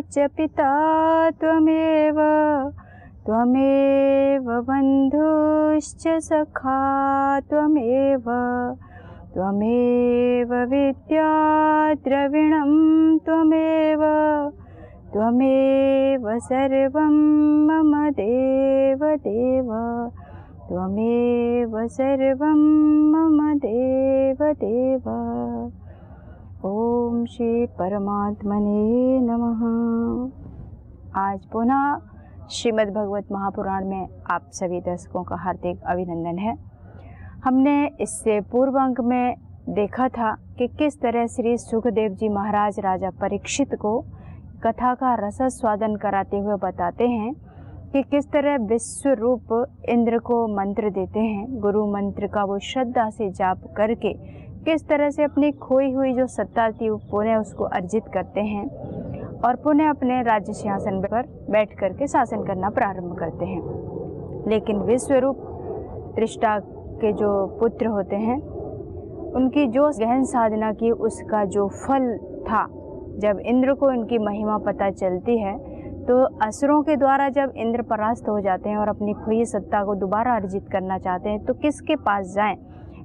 च पिता त्वमेव, त्वमेव बन्धुश्च सखा त्वमेव, त्वमेव विद्या द्रविणं त्वमेव, त्वमेव सर्वं मम देव देव, त्वमेव सर्वं मम देव देव। ओम श्री परमात्मने नमः। आज पुनः श्रीमद् भगवत महापुराण में आप सभी दर्शकों का हार्दिक अभिनंदन है। हमने इससे पूर्व अंक में देखा था कि किस तरह श्री सुखदेव जी महाराज राजा परीक्षित को कथा का रसास्वादन कराते हुए बताते हैं कि किस तरह विश्व रूप इंद्र को मंत्र देते हैं। गुरु मंत्र का वो श्रद्धा से जाप करके किस तरह से अपनी खोई हुई जो सत्ता थी वो पुनः उसको अर्जित करते हैं और पुनः अपने राज्य सिंहासन पर बैठ करके शासन करना प्रारंभ करते हैं। लेकिन विश्वरूप त्रिष्टा के जो पुत्र होते हैं उनकी जो गहन साधना की उसका जो फल था, जब इंद्र को उनकी महिमा पता चलती है तो असुरों के द्वारा जब इंद्र परास्त हो जाते हैं और अपनी खोई सत्ता को दोबारा अर्जित करना चाहते हैं तो किसके पास जाएं,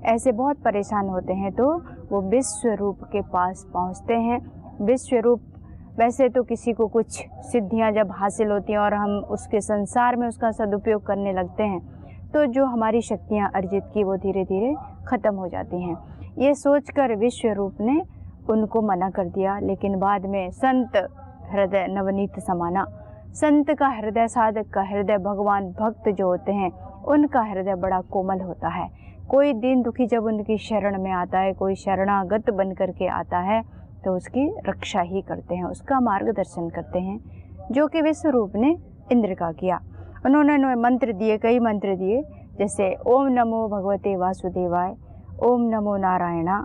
ऐसे बहुत परेशान होते हैं। तो वो विश्वरूप के पास पहुंचते हैं। विश्वरूप वैसे तो किसी को कुछ सिद्धियां जब हासिल होती हैं और हम उसके संसार में उसका सदुपयोग करने लगते हैं तो जो हमारी शक्तियां अर्जित की वो धीरे धीरे ख़त्म हो जाती हैं। ये सोचकर विश्वरूप ने उनको मना कर दिया। लेकिन बाद में संत हृदय नवनीत समाना, संत का हृदय, साधक का हृदय, भगवान भक्त जो होते हैं उनका हृदय बड़ा कोमल होता है। कोई दीन दुखी जब उनकी शरण में आता है, कोई शरणागत बन करके आता है तो उसकी रक्षा ही करते हैं, उसका मार्गदर्शन करते हैं, जो कि विश्वरूप ने इंद्र का किया। उन्होंने मंत्र दिए, कई मंत्र दिए, जैसे ओम नमो भगवते वासुदेवाय, ओम नमो नारायणा,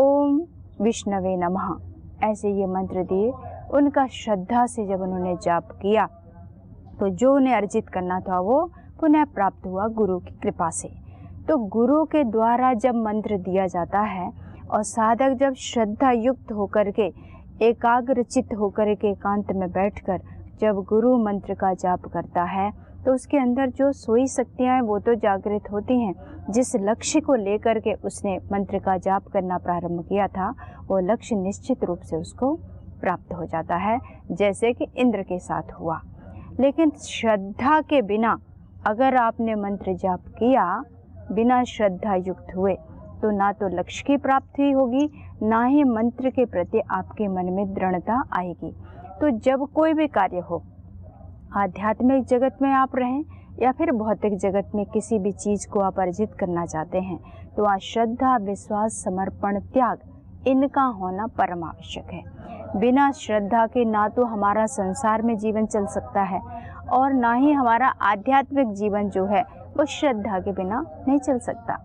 ओम विष्णवे नमः, ऐसे ये मंत्र दिए। उनका श्रद्धा से जब उन्होंने जाप किया तो जो उन्हें अर्जित करना था वो पुनः प्राप्त हुआ गुरु की कृपा से। तो गुरु के द्वारा जब मंत्र दिया जाता है और साधक जब श्रद्धा युक्त होकर के एकाग्रचित होकर के एकांत में बैठकर जब गुरु मंत्र का जाप करता है तो उसके अंदर जो सोई शक्तियाँ हैं वो तो जागृत होती हैं। जिस लक्ष्य को लेकर के उसने मंत्र का जाप करना प्रारंभ किया था वो लक्ष्य निश्चित रूप से उसको प्राप्त हो जाता है, जैसे कि इंद्र के साथ हुआ। लेकिन श्रद्धा के बिना अगर आपने मंत्र जाप किया, बिना श्रद्धा युक्त हुए, तो ना तो लक्ष्य की प्राप्ति होगी, ना ही मंत्र के प्रति आपके मन में दृढ़ता आएगी। तो जब कोई भी कार्य हो, आध्यात्मिक जगत में आप रहें या फिर भौतिक जगत में किसी भी चीज़ को आप अर्जित करना चाहते हैं, तो वहाँ श्रद्धा, विश्वास, समर्पण, त्याग, इनका होना परम आवश्यक है। बिना श्रद्धा के ना तो हमारा संसार में जीवन चल सकता है और ना ही हमारा आध्यात्मिक जीवन जो है वो श्रद्धा के बिना नहीं चल सकता।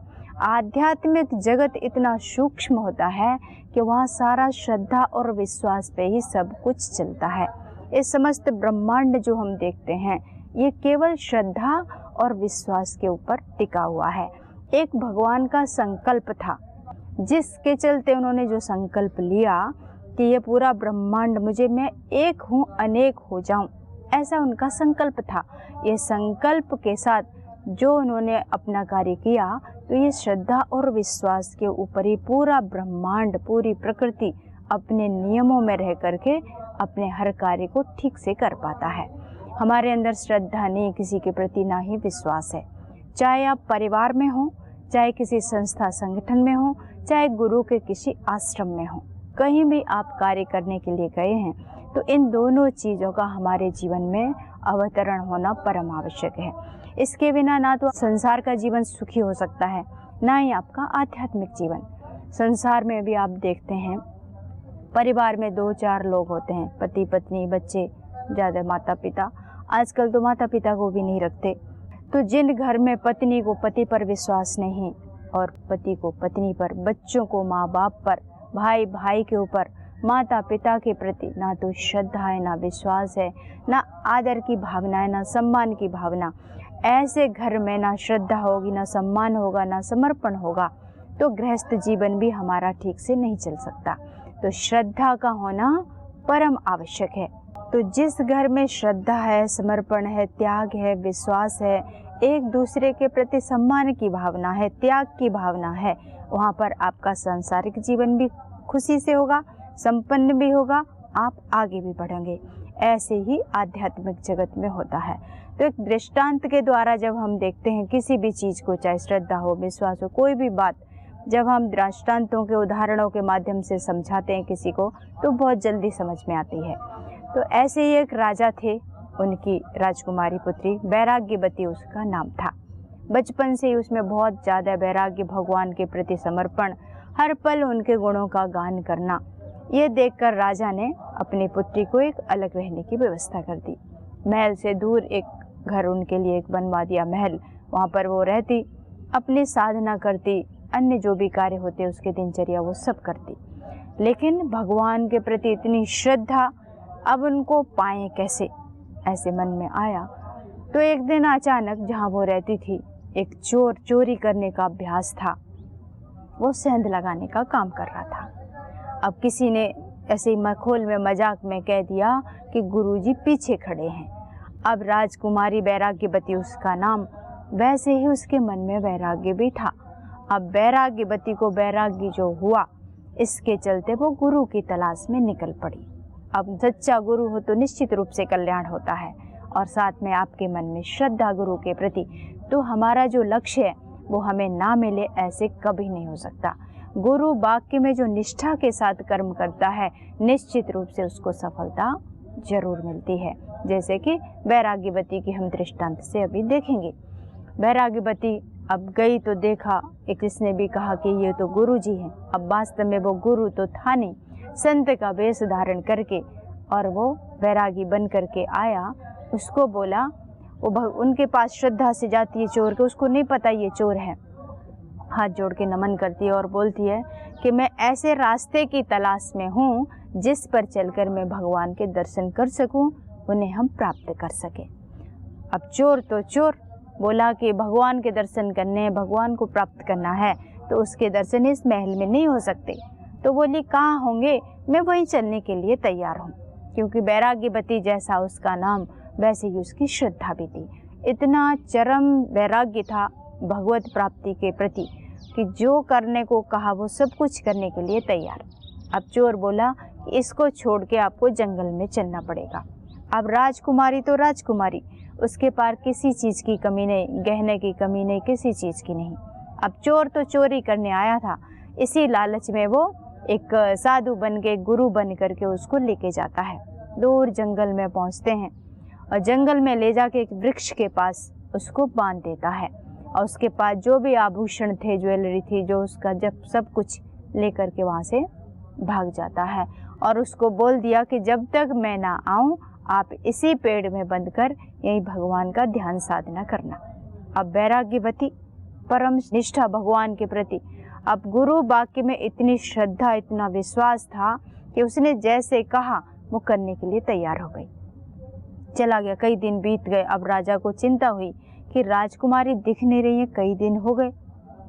आध्यात्मिक जगत इतना सूक्ष्म होता है कि वहाँ सारा श्रद्धा और विश्वास पे ही सब कुछ चलता है। इस समस्त ब्रह्मांड जो हम देखते हैं ये केवल श्रद्धा और विश्वास के ऊपर टिका हुआ है। एक भगवान का संकल्प था जिसके चलते उन्होंने जो संकल्प लिया कि ये पूरा ब्रह्मांड मुझे, मैं एक हूँ अनेक हो जाऊँ, ऐसा उनका संकल्प था। ये संकल्प के साथ जो उन्होंने अपना कार्य किया तो ये श्रद्धा और विश्वास के ऊपर ही पूरा ब्रह्मांड, पूरी प्रकृति अपने नियमों में रह करके अपने हर कार्य को ठीक से कर पाता है। हमारे अंदर श्रद्धा नहीं किसी के प्रति, ना ही विश्वास है। चाहे आप परिवार में हो, चाहे किसी संस्था संगठन में हो, चाहे गुरु के किसी आश्रम में हो, कहीं भी आप कार्य करने के लिए गए हैं तो इन दोनों चीज़ों का हमारे जीवन में अवतरण होना परम आवश्यक है। इसके बिना ना तो संसार का जीवन सुखी हो सकता है, ना ही आपका आध्यात्मिक जीवन। संसार में भी आप देखते हैं परिवार में 2-4 लोग होते हैं, पति पत्नी, बच्चे, ज़्यादा माता पिता। आजकल तो माता पिता को भी नहीं रखते। तो जिन घर में पत्नी को पति पर विश्वास नहीं और पति को पत्नी पर, बच्चों को माँ बाप पर, भाई भाई के ऊपर, माता पिता के प्रति ना तो श्रद्धा है, ना विश्वास है, ना आदर की भावना है, ना सम्मान की भावना, ऐसे घर में ना श्रद्धा होगी, ना सम्मान होगा, ना समर्पण होगा, तो गृहस्थ जीवन भी हमारा ठीक से नहीं चल सकता। तो श्रद्धा का होना परम आवश्यक है। तो जिस घर में श्रद्धा है, समर्पण है, त्याग है, विश्वास है, एक दूसरे के प्रति सम्मान की भावना है, त्याग की भावना है, वहाँ पर आपका सांसारिक जीवन भी खुशी से होगा, संपन्न भी होगा, आप आगे भी बढ़ेंगे। ऐसे ही आध्यात्मिक जगत में होता है। तो एक दृष्टांत के द्वारा जब हम देखते हैं किसी भी चीज़ को, चाहे श्रद्धा हो, विश्वास हो, कोई भी बात, जब हम दृष्टांतों के, उदाहरणों के माध्यम से समझाते हैं किसी को, तो बहुत जल्दी समझ में आती है। तो ऐसे ही एक राजा थे, उनकी राजकुमारी पुत्री वैराग्यवती उसका नाम था। बचपन से ही उसमें बहुत ज़्यादा वैराग्य, भगवान के प्रति समर्पण, हर पल उनके गुणों का गान करना, ये देखकर राजा ने अपनी पुत्री को एक अलग रहने की व्यवस्था कर दी। महल से दूर एक घर उनके लिए एक बनवा दिया महल, वहाँ पर वो रहती, अपनी साधना करती, अन्य जो भी कार्य होते उसके दिनचर्या वो सब करती। लेकिन भगवान के प्रति इतनी श्रद्धा, अब उनको पाएं कैसे, ऐसे मन में आया। तो एक दिन अचानक जहाँ वो रहती थी, एक चोर चोरी करने का अभ्यास था, वो सेंध लगाने का काम कर रहा था। अब किसी ने ऐसे ही मखौल में, मजाक में कह दिया कि गुरुजी पीछे खड़े हैं। अब राजकुमारी वैराग्यवती उसका नाम, वैसे ही उसके मन में वैराग्य भी था। अब वैराग्यवती को वैराग्य जो हुआ, इसके चलते वो गुरु की तलाश में निकल पड़ी। अब सच्चा गुरु हो तो निश्चित रूप से कल्याण होता है, और साथ में आपके मन में श्रद्धा गुरु के प्रति, तो हमारा जो लक्ष्य है वो हमें ना मिले ऐसे कभी नहीं हो सकता। गुरु वाक्य में जो निष्ठा के साथ कर्म करता है, निश्चित रूप से उसको सफलता जरूर मिलती है। जैसे कि वैराग्यवती की हम दृष्टांत से अभी देखेंगे। वैराग्यवती अब गई तो देखा, एक किसने भी कहा कि ये तो गुरु जी हैं। अब वास्तव में वो गुरु तो था नहीं, संत का वेश धारण करके, और वो वैरागी बन करके आया। उसको बोला, वो उनके पास श्रद्धा से जाती है चोर के, उसको नहीं पता ये चोर है, हाथ जोड़ के नमन करती है और बोलती है कि मैं ऐसे रास्ते की तलाश में हूँ जिस पर चलकर मैं भगवान के दर्शन कर सकूँ, उन्हें हम प्राप्त कर सकें। अब चोर तो चोर बोला कि भगवान के दर्शन करने हैं, भगवान को प्राप्त करना है, तो उसके दर्शन इस महल में नहीं हो सकते। तो बोली कहाँ होंगे, मैं वहीं चलने के लिए तैयार हूँ। क्योंकि वैराग्यवती जैसा उसका नाम, वैसे ही उसकी श्रद्धा भी थी। इतना चरम वैराग्य था भगवत प्राप्ति के प्रति कि जो करने को कहा वो सब कुछ करने के लिए तैयार। अब चोर बोला कि इसको छोड़ के आपको जंगल में चलना पड़ेगा। अब राजकुमारी तो राजकुमारी, उसके पास किसी चीज़ की कमी नहीं, गहने की कमी नहीं, किसी चीज़ की नहीं। अब चोर तो चोरी करने आया था, इसी लालच में वो एक साधु बन के, गुरु बन करके उसको लेके जाता है। दूर जंगल में पहुंचते हैं, और जंगल में ले जाके एक वृक्ष के पास उसको बांध देता है, और उसके पास जो भी आभूषण थे, ज्वेलरी थी, जो उसका जब सब कुछ लेकर के वहाँ से भाग जाता है। और उसको बोल दिया कि जब तक मैं ना आऊँ, आप इसी पेड़ में बंधकर यही भगवान का ध्यान साधना करना। अब वैराग्यवती परम निष्ठा भगवान के प्रति, अब गुरु वाक्य में इतनी श्रद्धा, इतना विश्वास था कि उसने जैसे कहा वो करने के लिए तैयार हो गई। चला गया, कई दिन बीत गए। अब राजा को चिंता हुई कि राजकुमारी दिख नहीं रही है, कई दिन हो गए।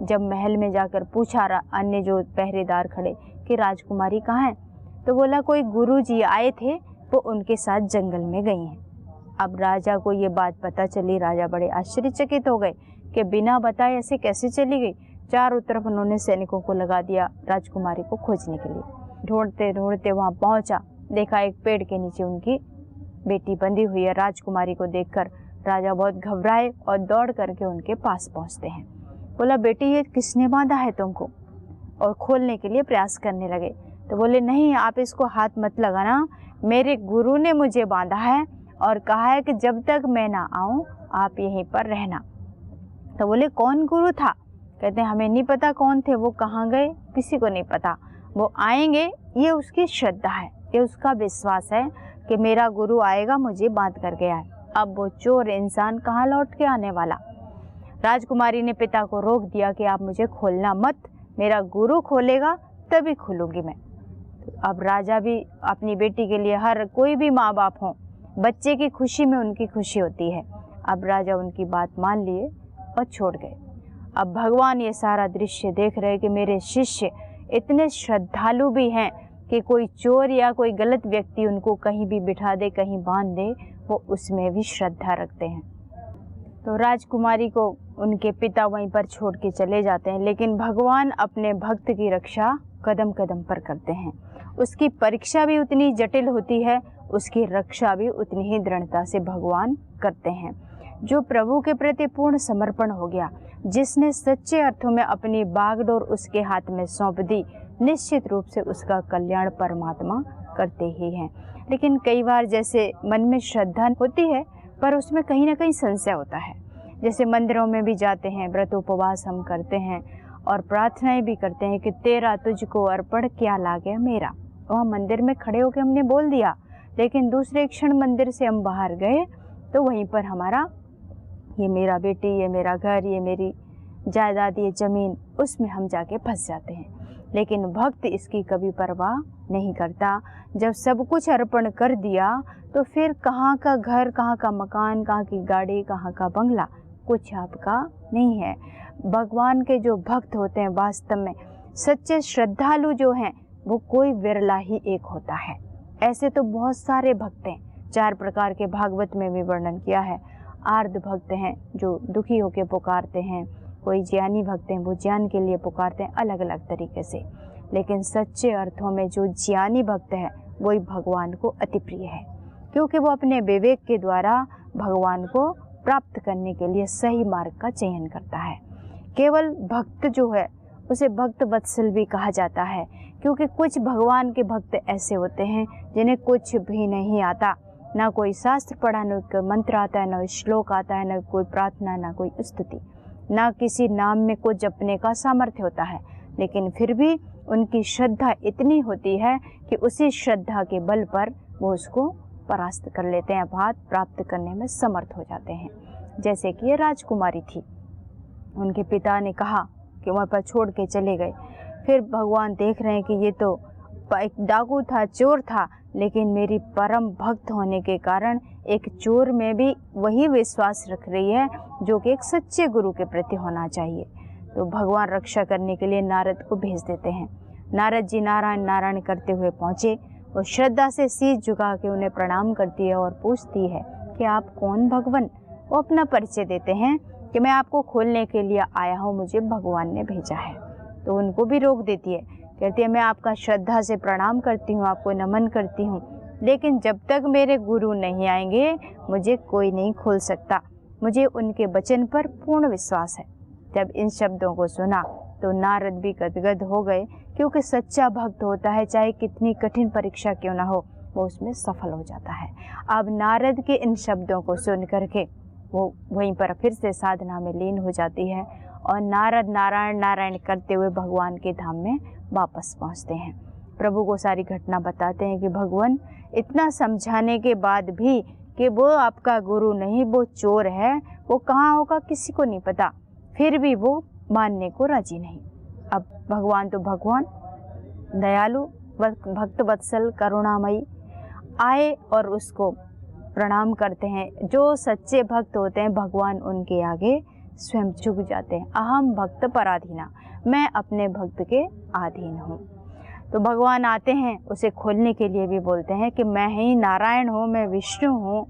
जब महल में जाकर पूछा अन्य जो पहरेदार खड़े कि राजकुमारी कहाँ है, तो बोला कोई गुरुजी आए थे, वो उनके साथ जंगल में गई हैं। अब राजा को ये बात पता चली, राजा बड़े आश्चर्यचकित हो गए कि बिना बताए ऐसे कैसे चली गई। चारों तरफ उन्होंने सैनिकों को लगा दिया राजकुमारी को खोजने के लिए। ढूंढते ढूंढते वहाँ पहुँचा, देखा एक पेड़ के नीचे उनकी बेटी बंधी हुई है। राजकुमारी को देखकर राजा बहुत घबराए और दौड़ करके उनके पास पहुँचते हैं। बोला बेटी ये किसने बांधा है तुमको, और खोलने के लिए प्रयास करने लगे। तो बोले नहीं, आप इसको हाथ मत लगाना, मेरे गुरु ने मुझे बांधा है और कहा है कि जब तक मैं ना आऊँ आप यहीं पर रहना। तो बोले कौन गुरु था, कहते हैं हमें नहीं पता कौन थे, वो कहाँ गए किसी को नहीं पता, वो आएंगे, ये उसकी श्रद्धा है, ये उसका विश्वास है कि मेरा गुरु आएगा, मुझे बांध कर गया है। अब वो चोर इंसान कहाँ लौट के आने वाला। राजकुमारी ने पिता को रोक दिया कि आप मुझे खोलना मत, मेरा गुरु खोलेगा तभी खुलूंगी मैं। तो अब राजा भी अपनी बेटी के लिए, हर कोई भी माँ बाप हो, बच्चे की खुशी में उनकी खुशी होती है। अब राजा उनकी बात मान लिए और छोड़ गए। अब भगवान ये सारा दृश्य देख रहे कि मेरे शिष्य इतने श्रद्धालु भी हैं कि कोई चोर या कोई गलत व्यक्ति उनको कहीं भी बिठा दे, कहीं बांध दे, वो उसमें भी श्रद्धा रखते हैं। तो राजकुमारी को उनके पिता वहीं पर छोड़ के चले जाते हैं, लेकिन भगवान अपने भक्त की रक्षा कदम कदम पर करते हैं। उसकी परीक्षा भी उतनी जटिल होती है, उसकी रक्षा भी उतनी ही दृढ़ता से भगवान करते हैं। जो प्रभु के प्रति पूर्ण समर्पण हो गया, जिसने सच्चे अर्थों में अपनी बागडोर उसके हाथ में सौंप दी, निश्चित रूप से उसका कल्याण परमात्मा करते ही हैं। लेकिन कई बार जैसे मन में श्रद्धा होती है, पर उसमें कहीं ना कहीं संशय होता है। जैसे मंदिरों में भी जाते हैं, व्रत उपवास हम करते हैं और प्रार्थनाएं भी करते हैं कि तेरा तुझको अर्पण क्या लागे मेरा। वहाँ मंदिर में खड़े होकर हमने बोल दिया, लेकिन दूसरे क्षण मंदिर से हम बाहर गए तो वहीं पर हमारा ये मेरा बेटी, ये मेरा घर, ये मेरी जायदाद, ये ज़मीन, उसमें हम जाके फंस जाते हैं। लेकिन भक्त इसकी कभी परवाह नहीं करता। जब सब कुछ अर्पण कर दिया तो फिर कहाँ का घर, कहाँ का मकान, कहाँ की गाड़ी, कहाँ का बंगला, कुछ आपका नहीं है। भगवान के जो भक्त होते हैं, वास्तव में सच्चे श्रद्धालु जो हैं, वो कोई विरला ही एक होता है। ऐसे तो बहुत सारे भक्त हैं, 4 प्रकार के भागवत में भी वर्णन किया है। आर्ध भक्त हैं जो दुखी होकर पुकारते हैं, कोई ज्ञानी भक्त हैं वो ज्ञान के लिए पुकारते हैं, अलग अलग तरीके से। लेकिन सच्चे अर्थों में जो ज्ञानी भक्त है वही भगवान को अति प्रिय है, क्योंकि वो अपने विवेक के द्वारा भगवान को प्राप्त करने के लिए सही मार्ग का चयन करता है। केवल भक्त जो है उसे भक्त वत्सल भी कहा जाता है, क्योंकि कुछ भगवान के भक्त ऐसे होते हैं जिन्हें कुछ भी नहीं आता, ना कोई शास्त्र पढ़ा, ना कोई मंत्र आता है, ना श्लोक आता है, ना कोई प्रार्थना, ना कोई स्तुति, ना किसी नाम में कुछ जपने का सामर्थ्य होता है। लेकिन फिर भी उनकी श्रद्धा इतनी होती है कि उसी श्रद्धा के बल पर वो उसको परास्त कर लेते हैं, बात प्राप्त करने में समर्थ हो जाते हैं। जैसे कि ये राजकुमारी थी, उनके पिता ने कहा कि वहाँ पर छोड़ के चले गए। फिर भगवान देख रहे हैं कि ये तो एक डाकू था, चोर था, लेकिन मेरी परम भक्त होने के कारण एक चोर में भी वही विश्वास रख रही है जो कि एक सच्चे गुरु के प्रति होना चाहिए। तो भगवान रक्षा करने के लिए नारद को भेज देते हैं। नारद जी नारायण नारायण करते हुए पहुँचे। वो श्रद्धा से शीश झुका के उन्हें प्रणाम करती है और पूछती है कि आप कौन भगवान। वो अपना परिचय देते हैं कि मैं आपको खोलने के लिए आया हूँ, मुझे भगवान ने भेजा है। तो उनको भी रोक देती है, कहती है मैं आपका श्रद्धा से प्रणाम करती हूँ, आपको नमन करती हूँ, लेकिन जब तक मेरे गुरु नहीं आएंगे मुझे कोई नहीं खोल सकता। मुझे उनके वचन पर पूर्ण विश्वास है। जब इन शब्दों को सुना तो नारद भी गदगद हो गए, क्योंकि सच्चा भक्त होता है चाहे कितनी कठिन परीक्षा क्यों ना हो, वो उसमें सफल हो जाता है। अब नारद के इन शब्दों को सुन करके वो वहीं पर फिर से साधना में लीन हो जाती है और नारद नारायण नारायण करते हुए भगवान के धाम में वापस पहुंचते हैं। प्रभु को सारी घटना बताते हैं कि भगवान इतना समझाने के बाद भी कि वो आपका गुरु नहीं, वो चोर है, वो कहाँ होगा किसी को नहीं पता, फिर भी वो मानने को राजी नहीं। अब भगवान तो भगवान दयालु, भक्त वत्सल, करुणामयी आए और उसको प्रणाम करते हैं। जो सच्चे भक्त होते हैं भगवान उनके आगे स्वयं झुक जाते हैं। अहम भक्त पराधीना, मैं अपने भक्त के अधीन हूँ। तो भगवान आते हैं, उसे खोलने के लिए भी बोलते हैं कि मैं ही नारायण हूँ, मैं विष्णु हूँ,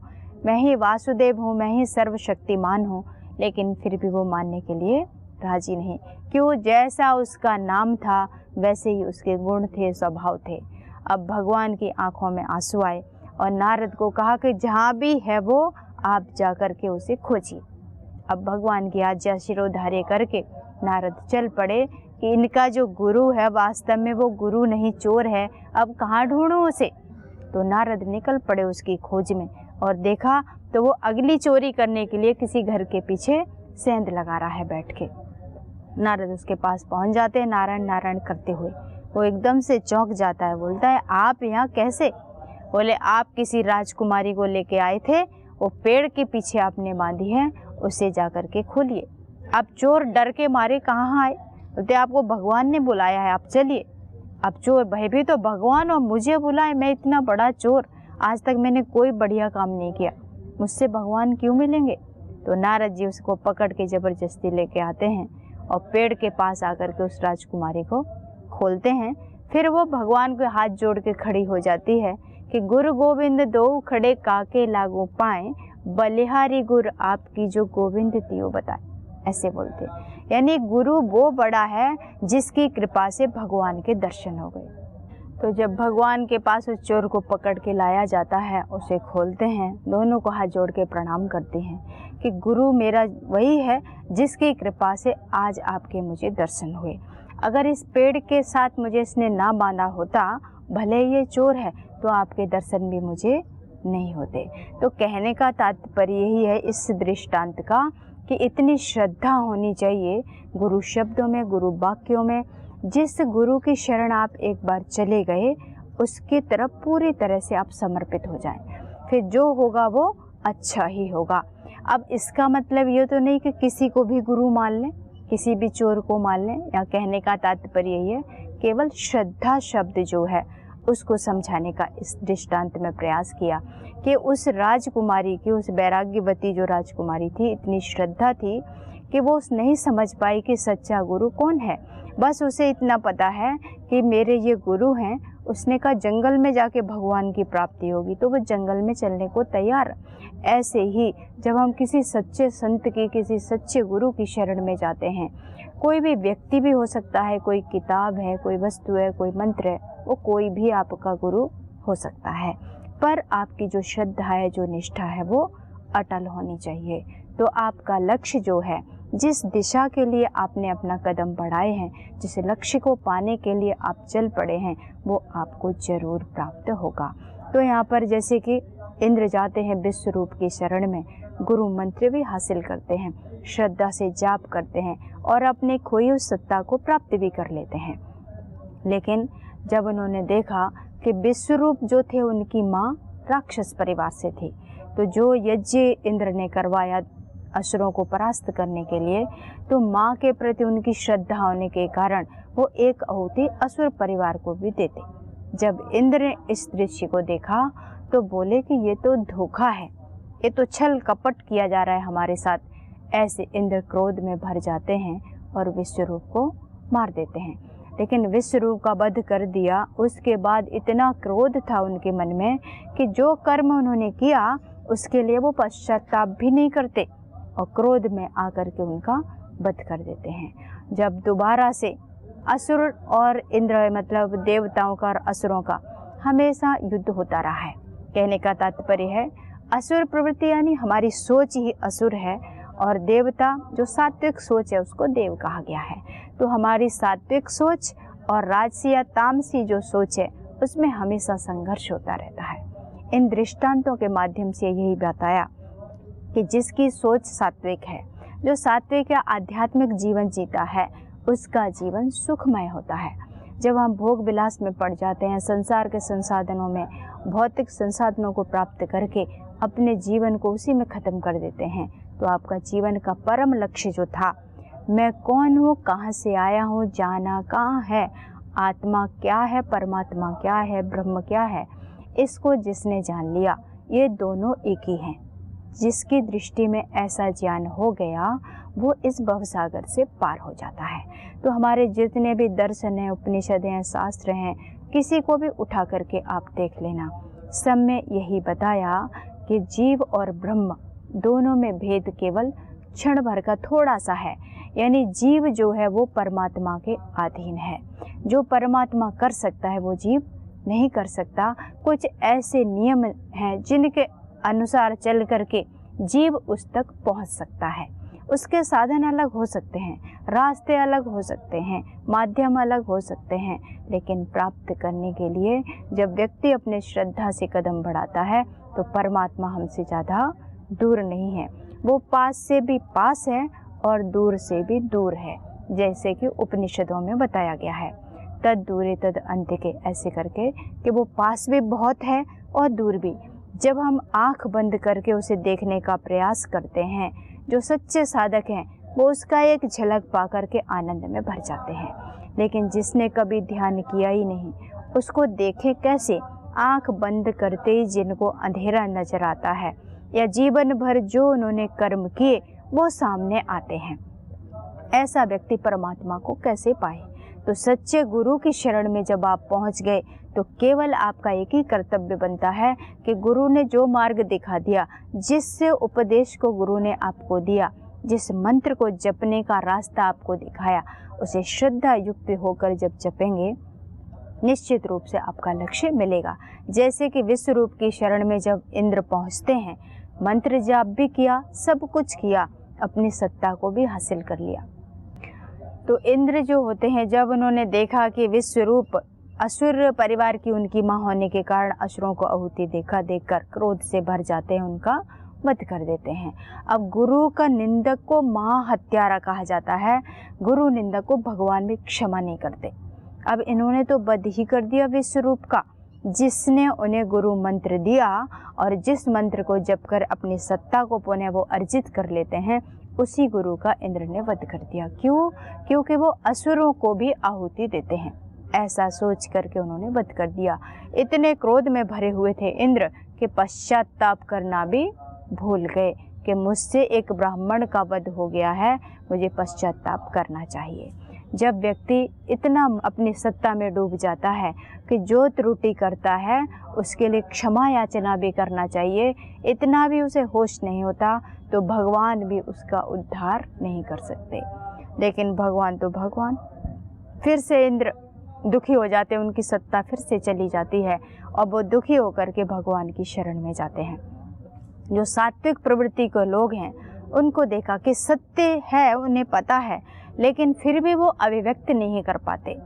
मैं ही वासुदेव हूँ, मैं ही सर्वशक्तिमान हूँ। लेकिन फिर भी वो मानने के लिए राजी नहीं। क्यों? जैसा उसका नाम था वैसे ही उसके गुण थे, स्वभाव थे। अब भगवान की आंखों में आंसू आए और नारद को कहा कि जहाँ भी है वो आप जा कर के उसे खोजिए। अब भगवान की आज्ञा शिरोधार्य करके नारद चल पड़े कि इनका जो गुरु है वास्तव में वो गुरु नहीं, चोर है, अब कहाँ ढूंढूं उसे। तो नारद निकल पड़े उसकी खोज में और देखा तो वो अगली चोरी करने के लिए किसी घर के पीछे सेंध लगा रहा है बैठ के। नारद उसके पास पहुंच जाते हैं नारायण नारायण करते हुए। वो एकदम से चौंक जाता है, बोलता है आप यहाँ कैसे? बोले आप किसी राजकुमारी को लेके आए थे, वो पेड़ के पीछे आपने बांधी है, उसे जा कर के खोलिए। अब चोर डर के मारे कहाँ आए? बोलते आपको भगवान ने बुलाया है, आप चलिए। अब चोर भयभीत तो भगवान और मुझे बुलाए, मैं इतना बड़ा चोर, आज तक मैंने कोई बढ़िया काम नहीं किया, मुझसे भगवान क्यों मिलेंगे? तो नारद जी उसको पकड़ के ज़बरदस्ती लेके आते हैं और पेड़ के पास आकर के उस राजकुमारी को खोलते हैं। फिर वो भगवान को हाथ जोड़ के खड़ी हो जाती है कि गुरु गोविंद दो खड़े काके लागू पाए, बलिहारी गुरु आपकी जो गोविंद तियो बताए, ऐसे बोलते। यानी गुरु वो बड़ा है जिसकी कृपा से भगवान के दर्शन हो गए। तो जब भगवान के पास उस चोर को पकड़ के लाया जाता है, उसे खोलते हैं, दोनों को हाथ जोड़ के प्रणाम करते हैं कि गुरु मेरा वही है जिसकी कृपा से आज आपके मुझे दर्शन हुए। अगर इस पेड़ के साथ मुझे इसने ना बांधा होता, भले ये चोर है, तो आपके दर्शन भी मुझे नहीं होते। तो कहने का तात्पर्य यही है इस दृष्टांत का कि इतनी श्रद्धा होनी चाहिए गुरु शब्दों में, गुरु वाक्यों में। जिस गुरु की शरण आप एक बार चले गए, उसकी तरफ पूरी तरह से आप समर्पित हो जाएं, फिर जो होगा वो अच्छा ही होगा। अब इसका मतलब ये तो नहीं कि किसी को भी गुरु मान लें, किसी भी चोर को मान लें, या कहने का तात्पर्य यही है केवल श्रद्धा शब्द जो है उसको समझाने का इस दृष्टांत में प्रयास किया कि उस राजकुमारी की, उस वैराग्यवती जो राजकुमारी थी, इतनी श्रद्धा थी कि वो नहीं समझ पाई कि सच्चा गुरु कौन है। बस उसे इतना पता है कि मेरे ये गुरु हैं। उसने कहा जंगल में जाके भगवान की प्राप्ति होगी, तो वो जंगल में चलने को तैयार। ऐसे ही जब हम किसी सच्चे संत की, किसी सच्चे गुरु की शरण में जाते हैं, कोई भी व्यक्ति भी हो सकता है, कोई किताब है, कोई वस्तु है, कोई मंत्र है, वो कोई भी आपका गुरु हो सकता है, पर आपकी जो श्रद्धा है, जो निष्ठा है, वो अटल होनी चाहिए। तो आपका लक्ष्य जो है, जिस दिशा के लिए आपने अपना कदम बढ़ाए हैं, जिस लक्ष्य को पाने के लिए आप चल पड़े हैं, वो आपको जरूर प्राप्त होगा। तो यहाँ पर जैसे कि इंद्र जाते हैं विश्वरूप की शरण में, गुरु मंत्र भी हासिल करते हैं, श्रद्धा से जाप करते हैं और अपने खोई हुई सत्ता को प्राप्त भी कर लेते हैं। लेकिन जब उन्होंने देखा कि विश्वरूप जो थे उनकी माँ राक्षस परिवार से थी, तो जो यज्ञ इंद्र ने करवाया असुरों को परास्त करने के लिए, तो माँ के प्रति उनकी श्रद्धा होने के कारण वो एक आहुति असुर परिवार को भी देते। जब इंद्र ने इस दृश्य को देखा तो बोले कि ये तो धोखा है, ये तो छल कपट किया जा रहा है हमारे साथ। ऐसे इंद्र क्रोध में भर जाते हैं और विश्वरूप को मार देते हैं। लेकिन विश्वरूप का वध कर दिया, उसके बाद इतना क्रोध था उनके मन में कि जो कर्म उन्होंने किया उसके लिए वो पश्चाताप भी नहीं करते और क्रोध में आकर के उनका वध कर देते हैं। जब दोबारा से असुर और इंद्र, मतलब देवताओं का और असुरों का हमेशा युद्ध होता रहा है। कहने का तात्पर्य है असुर प्रवृत्ति यानी हमारी सोच ही असुर है, और देवता जो सात्विक सोच है उसको देव कहा गया है। तो हमारी सात्विक सोच और राजसी या तामसी जो सोच है उसमें हमेशा संघर्ष होता रहता है। इन दृष्टांतों के माध्यम से यही बताया कि जिसकी सोच सात्विक है, जो सात्विक या आध्यात्मिक जीवन जीता है, उसका जीवन सुखमय होता है। जब हम भोग विलास में पड़ जाते हैं, संसार के संसाधनों में, भौतिक संसाधनों को प्राप्त करके अपने जीवन को उसी में ख़त्म कर देते हैं, तो आपका जीवन का परम लक्ष्य जो था, मैं कौन हूँ, कहाँ से आया हूँ, जाना कहाँ है, आत्मा क्या है, परमात्मा क्या है, ब्रह्म क्या है, इसको जिसने जान लिया, ये दोनों एक ही हैं। जिसकी दृष्टि में ऐसा ज्ञान हो गया वो इस भवसागर से पार हो जाता है। तो हमारे जितने भी दर्शन हैं, उपनिषद हैं, शास्त्र हैं, किसी को भी उठा करके आप देख लेना, सब में यही बताया कि जीव और ब्रह्म दोनों में भेद केवल क्षण भर का थोड़ा सा है। यानी जीव जो है वो परमात्मा के अधीन है, जो परमात्मा कर सकता है वो जीव नहीं कर सकता। कुछ ऐसे नियम हैं जिनके अनुसार चल करके जीव उस तक पहुंच सकता है। उसके साधन अलग हो सकते हैं, रास्ते अलग हो सकते हैं, माध्यम अलग हो सकते हैं, लेकिन प्राप्त करने के लिए जब व्यक्ति अपने श्रद्धा से कदम बढ़ाता है तो परमात्मा हमसे ज़्यादा दूर नहीं है। वो पास से भी पास है और दूर से भी दूर है, जैसे कि उपनिषदों में बताया गया है, तद दूरे तद अंत्य के, ऐसे करके कि वो पास भी बहुत है और दूर भी। जब हम आँख बंद करके उसे देखने का प्रयास करते हैं, जो सच्चे साधक हैं वो उसका एक झलक पा करके आनंद में भर जाते हैं। लेकिन जिसने कभी ध्यान किया ही नहीं, उसको देखे कैसे? आँख बंद करते ही जिनको अंधेरा नजर आता है या जीवन भर जो उन्होंने कर्म किए वो सामने आते हैं, ऐसा व्यक्ति परमात्मा को कैसे पाए? तो सच्चे गुरु की शरण में जब आप पहुंच गए तो केवल आपका एक ही कर्तव्य बनता है कि गुरु ने जो मार्ग दिखा दिया, जिस उपदेश को गुरु ने आपको दिया, जिस मंत्र को जपने का रास्ता आपको दिखाया, उसे श्रद्धा युक्त होकर जब जपेंगे निश्चित रूप से आपका लक्ष्य मिलेगा। जैसे कि विश्व रूप की शरण में जब इंद्र पहुंचते हैं, मंत्र जाप भी किया, सब कुछ किया, अपनी सत्ता को भी हासिल कर लिया। तो इंद्र जो होते हैं, जब उन्होंने देखा कि विश्व रूप असुर परिवार की उनकी मां होने के कारण असुरों को आहुति देखकर क्रोध से भर जाते हैं, उनका वध कर देते हैं। अब गुरु का निंदक को महा हत्यारा कहा जाता है, गुरु निंदक को भगवान भी क्षमा नहीं करते। अब इन्होंने तो वध ही कर दिया विश्व रूप का, जिसने उन्हें गुरु मंत्र दिया और जिस मंत्र को जप कर अपनी सत्ता को पुनः वो अर्जित कर लेते हैं, उसी गुरु का इंद्र ने वध कर दिया। क्यों? क्योंकि वो असुरों को भी आहुति देते हैं। ऐसा सोच करके उन्होंने वध कर दिया। इतने क्रोध में भरे हुए थे इंद्र कि पश्चाताप करना भी भूल गए कि मुझसे एक ब्राह्मण का वध हो गया है, मुझे पश्चाताप करना चाहिए। जब व्यक्ति इतना अपनी सत्ता में डूब जाता है कि जो त्रुटि करता है उसके लिए क्षमा याचना भी करना चाहिए, इतना भी उसे होश नहीं होता, तो भगवान भी उसका उद्धार नहीं कर सकते। लेकिन भगवान तो भगवान, फिर से इंद्र दुखी हो जाते हैं, उनकी सत्ता फिर से चली जाती है और वो दुखी होकर के भगवान की शरण में जाते हैं। जो सात्विक प्रवृत्ति के लोग हैं, उनको देखा कि सत्य है, उन्हें पता है, लेकिन फिर भी वो अभिव्यक्त नहीं कर पाते।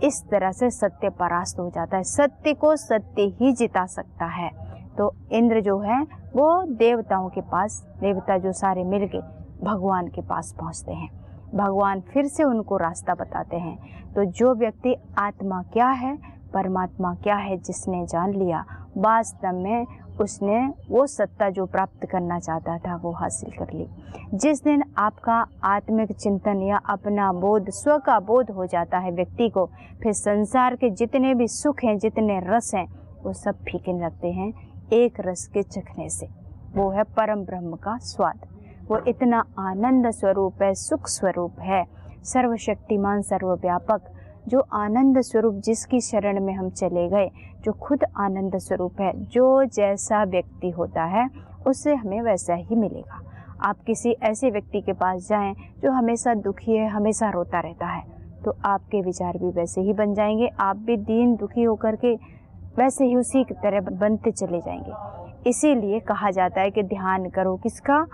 इस तरह से सत्य परास्त हो जाता है। सत्य को सत्य ही जिता सकता है। तो इंद्र जो है वो देवताओं के पास, देवता जो सारे मिलके भगवान के पास पहुंचते हैं। भगवान फिर से उनको रास्ता बताते हैं। तो जो व्यक्ति आत्मा क्या है, परमात्मा क्या है, जिसने जान लिया, वास्तव में उसने वो सत्ता जो प्राप्त करना चाहता था वो हासिल कर ली। जिस दिन आपका आत्मिक चिंतन या अपना बोध, स्व का बोध हो जाता है व्यक्ति को, फिर संसार के जितने भी सुख हैं, जितने रस हैं, वो सब फीके लगते हैं एक रस के चखने से। वो है परम ब्रह्म का स्वाद। वो इतना आनंद स्वरूप है, सुख स्वरूप है, सर्वशक्तिमान, सर्वव्यापक, जो आनंद स्वरूप, जिसकी शरण में हम चले गए, जो खुद आनंद स्वरूप है। जो जैसा व्यक्ति होता है उससे हमें वैसा ही मिलेगा। आप किसी ऐसे व्यक्ति के पास जाएं जो हमेशा दुखी है, हमेशा रोता रहता है, तो आपके विचार भी वैसे ही बन जाएंगे। आप भी दीन दुखी होकर के वैसे ही उसी की तरह बनते चले जाएंगे। इसीलिए कहा जाता है कि ध्यान करो किसका?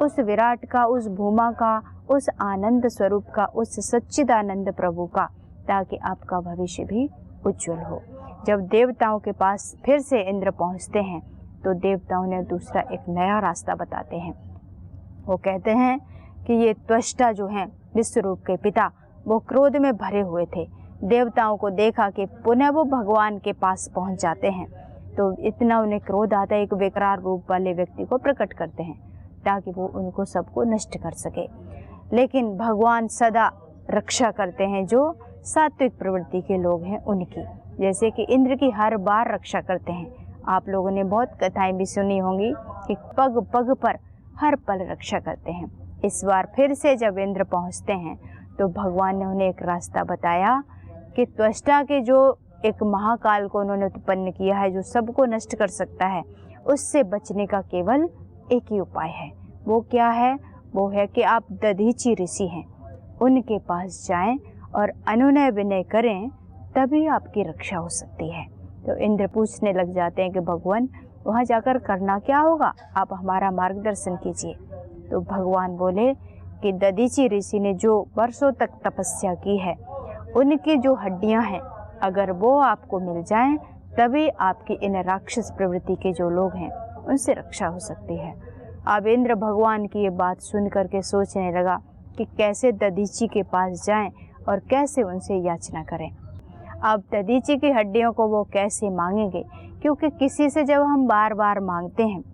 उस विराट का, उस भूमा का, उस आनंद स्वरूप का, उस सच्चिदानंद प्रभु का, ताकि आपका भविष्य भी उज्जवल हो। जब देवताओं के पास फिर से इंद्र पहुंचते हैं तो देवताओं ने दूसरा एक नया रास्ता बताते हैं। वो कहते हैं कि ये त्वष्टा जो हैं, विश्वरूप के पिता, वो क्रोध में भरे हुए थे। देवताओं को देखा कि पुनः वो भगवान के पास पहुंच जाते हैं, तो इतना उन्हें क्रोध आता है, एक विकराल रूप वाले व्यक्ति को प्रकट करते हैं ताकि वो उनको सबको नष्ट कर सके। लेकिन भगवान सदा रक्षा करते हैं जो सात्विक प्रवृत्ति के लोग हैं उनकी, जैसे कि इंद्र की हर बार रक्षा करते हैं। आप लोगों ने बहुत कथाएं भी सुनी होंगी कि पग पग पर हर पल रक्षा करते हैं। इस बार फिर से जब इंद्र पहुंचते हैं तो भगवान ने उन्हें एक रास्ता बताया कि त्वष्टा के जो एक महाकाल को उन्होंने उत्पन्न किया है, जो सबको नष्ट कर सकता है, उससे बचने का केवल एक ही उपाय है। वो क्या है? वो है कि आप दधीची ऋषि हैं, उनके पास जाएं और अनुनय विनय करें, तभी आपकी रक्षा हो सकती है। तो इंद्र पूछने लग जाते हैं कि भगवान, वहाँ जाकर करना क्या होगा? आप हमारा मार्गदर्शन कीजिए। तो भगवान बोले कि दधीची ऋषि ने जो वर्षों तक तपस्या की है, उनकी जो हड्डियाँ हैं, अगर वो आपको मिल जाएं, तभी आपकी इन राक्षस प्रवृत्ति के जो लोग हैं उनसे रक्षा हो सकती है। अब इंद्र भगवान की ये बात सुन करके सोचने लगा कि कैसे दधीची के पास जाएं और कैसे उनसे याचना करें। अब दधीची की हड्डियों को वो कैसे मांगेंगे? क्योंकि किसी से जब हम बार बार मांगते हैं,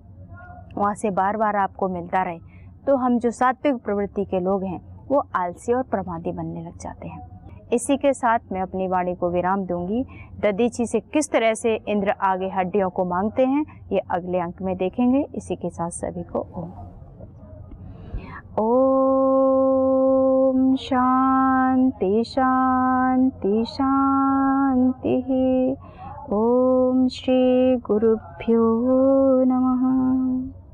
वहाँ से बार बार आपको मिलता रहे, तो हम जो सात्विक प्रवृत्ति के लोग हैं वो आलसी और प्रमादी बनने लग जाते हैं। इसी के साथ मैं अपनी वाणी को विराम दूंगी। दधीची से किस तरह से इंद्र आगे हड्डियों को मांगते हैं, ये अगले अंक में देखेंगे। इसी के साथ सभी को ओम शांति शांति। शांति शांति। ओम श्री गुरुभ्यो नमः।